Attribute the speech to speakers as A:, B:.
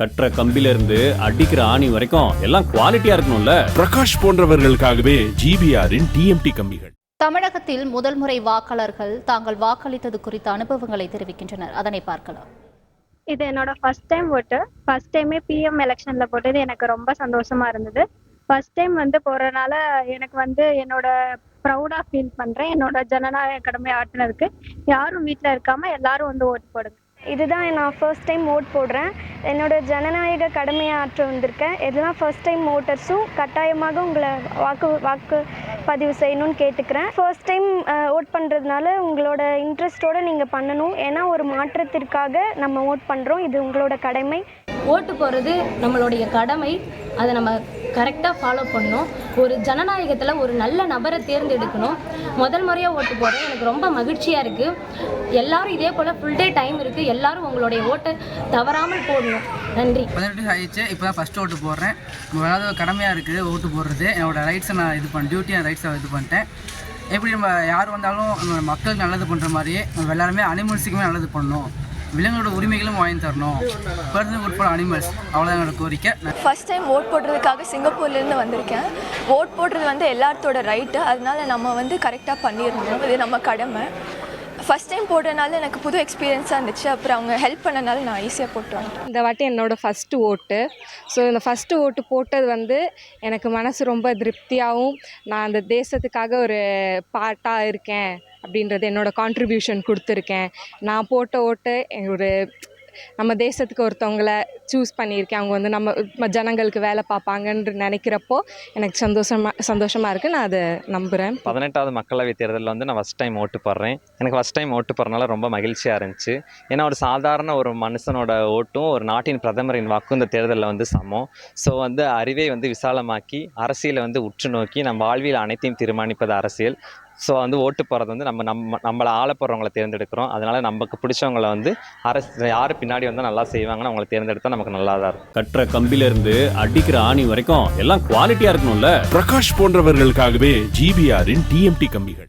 A: கட்டுற கம்பில இருந்து அடிக்கிற ஆணி வரைக்கும் எல்லாம் குவாலிட்டியா இருக்கணும்ல.
B: பிரகாஷ் போன்றவர்களுக்காகவே ஜிபிஆரின் டிஎம்டி கம்பிகள்.
C: தமிழகத்தில் முதல் முறை வாக்காளர்கள் தாங்கள் வாக்களித்தது குறித்த அனுபவங்களை தெரிவிக்கின்றனர். அதனை பார்க்கலாம்.
D: இது என்னோட ஃபர்ஸ்ட் டைம் ஓட்டு. ஃபர்ஸ்ட் டைமே பிஎம் எலெக்ஷன்ல போட்டது எனக்கு ரொம்ப சந்தோஷமா இருந்தது. ஃபர்ஸ்ட் டைம் போறதுனால எனக்கு என்னோட ப்ரௌடா ஃபீல் பண்றேன். என்னோட ஜனநாயக கடமை ஆற்றினருக்கு யாரும் வீட்டில் இருக்காம எல்லாரும் ஓட்டு போடுங்க.
E: இதுதான் நான் ஃபர்ஸ்ட் டைம் ஓட் போடுறேன். என்னோட ஜனநாயக கடமையை ஆற்ற வந்திருக்கேன். இதெல்லாம் ஃபர்ஸ்ட் டைம் ஓட்டர்ஸும் கட்டாயமாக உங்களை வாக்கு பதிவு செய்யணும்னு கேட்டுக்கிறேன். ஃபர்ஸ்ட் டைம் ஓட் பண்ணுறதுனால உங்களோட இன்ட்ரெஸ்ட்டோடு நீங்கள் பண்ணணும். ஏன்னா ஒரு மாற்றத்திற்காக நம்ம ஓட் பண்ணுறோம். இது உங்களோட கடமை.
F: ஓட்டு போடுறது நம்மளுடைய கடமை. அதை நம்ம கரெக்டாக ஃபாலோ பண்ணணும். ஒரு ஜனநாயகத்தில் ஒரு நல்ல நபரை தேர்ந்தெடுக்கணும். முதல் முறையாக ஓட்டு போடுறேன். எனக்கு ரொம்ப மகிழ்ச்சியாக இருக்குது. எல்லாரும் இதே போல் ஃபுல் டே டைம் இருக்குது. எல்லாரும் உங்களுடைய ஓட்டை தவறாமல் போடணும். நன்றி.
G: 18 ஆயிடுச்சு. இப்போ தான் ஃபஸ்ட்டு ஓட்டு போடுறேன். அதாவது கடமையாக இருக்குது ஓட்டு போடுறது. என்னோடய ரைட்ஸை நான் டியூட்டி அண்ட் ரைட்ஸை பண்ணிட்டேன். எப்படி நம்ம யார் வந்தாலும் மக்களுக்கு நல்லது பண்ணுற மாதிரியே நம்ம எல்லாருமே அனிமல்ஸுக்குமே நல்லது பண்ணணும். விலங்குகளோட உரிமைகளும் வாங்கி தரணும். பர்சனல் குட் ஃபார் அனிமல்ஸ், அவ்வளோதான் என்னோட கோரிக்கை.
H: ஃபர்ஸ்ட் டைம் ஓட் போடுறதுக்காக சிங்கப்பூர்லேருந்து வந்திருக்கேன். ஓட் போடுறது எல்லாத்தோட ரைட்டு. அதனால நம்ம கரெக்டாக பண்ணிடணும். இது நம்ம கடமை. ஃபஸ்ட் டைம் போடுறதுனால எனக்கு புது எக்ஸ்பீரியன்ஸாக இருந்துச்சு. அப்புறம் அவங்க ஹெல்ப் பண்ணனால நான் ஈஸியாக போட்டு வந்துட்டேன்.
I: இந்த வாட்டி என்னோடய ஃபஸ்ட்டு ஓட்டு. ஸோ இந்த ஃபஸ்ட்டு ஓட்டு போட்டது எனக்கு மனசு ரொம்ப திருப்தியாகவும், நான் அந்த தேசத்துக்காக ஒரு பார்ட்டாக இருக்கேன் அப்படின்றது என்னோடய கான்ட்ரிபியூஷன் கொடுத்துருக்கேன். நான் போட்ட ஓட்டு ஒரு நம்ம தேசத்துக்கு ஒருத்தவங்களை சூஸ் பண்ணியிருக்கேன். அவங்க நம்ம ஜனங்களுக்கு வேலை பார்ப்பாங்கன்னு நினைக்கிறப்போ எனக்கு சந்தோஷமாக இருக்குது. நான் அதை நம்புகிறேன்.
J: 18வது மக்களவைத் தேர்தலில் நான் ஃபஸ்ட் டைம் ஓட்டு போடுறேன். எனக்கு ஃபஸ்ட் டைம் ஓட்டு போடுறதுனால ரொம்ப மகிழ்ச்சியாக இருந்துச்சு. ஏன்னா ஒரு சாதாரண ஒரு மனுஷனோட ஓட்டும் ஒரு நாட்டின் பிரதமரின் வாக்கும் இந்த தேர்தலில் சமம். ஸோ அறிவை விசாலமாக்கி அரசியலை உற்று நோக்கி நம்ம வாழ்வியல் அனைத்தையும் தீர்மானிப்பது அரசியல். ஸோ ஓட்டு போகிறது நம்மளை ஆள போகிறவங்களை தேர்ந்தெடுக்கிறோம். அதனால் நமக்கு பிடிச்சவங்களை அரசு யார் பின்னாடி நல்லா செய்வாங்கன்னு அவங்களை தேர்ந்தெடுத்தால் நமக்கு நல்லா தான் இருக்கும்.
A: கட்டுற கம்பில இருந்து அடிக்கிற ஆணி வரைக்கும் எல்லாம் குவாலிட்டியா இருக்கணும்ல.
B: பிரகாஷ் போன்றவர்களுக்காகவே ஜிபிஆரின் டிஎம்டி கம்பிகள்.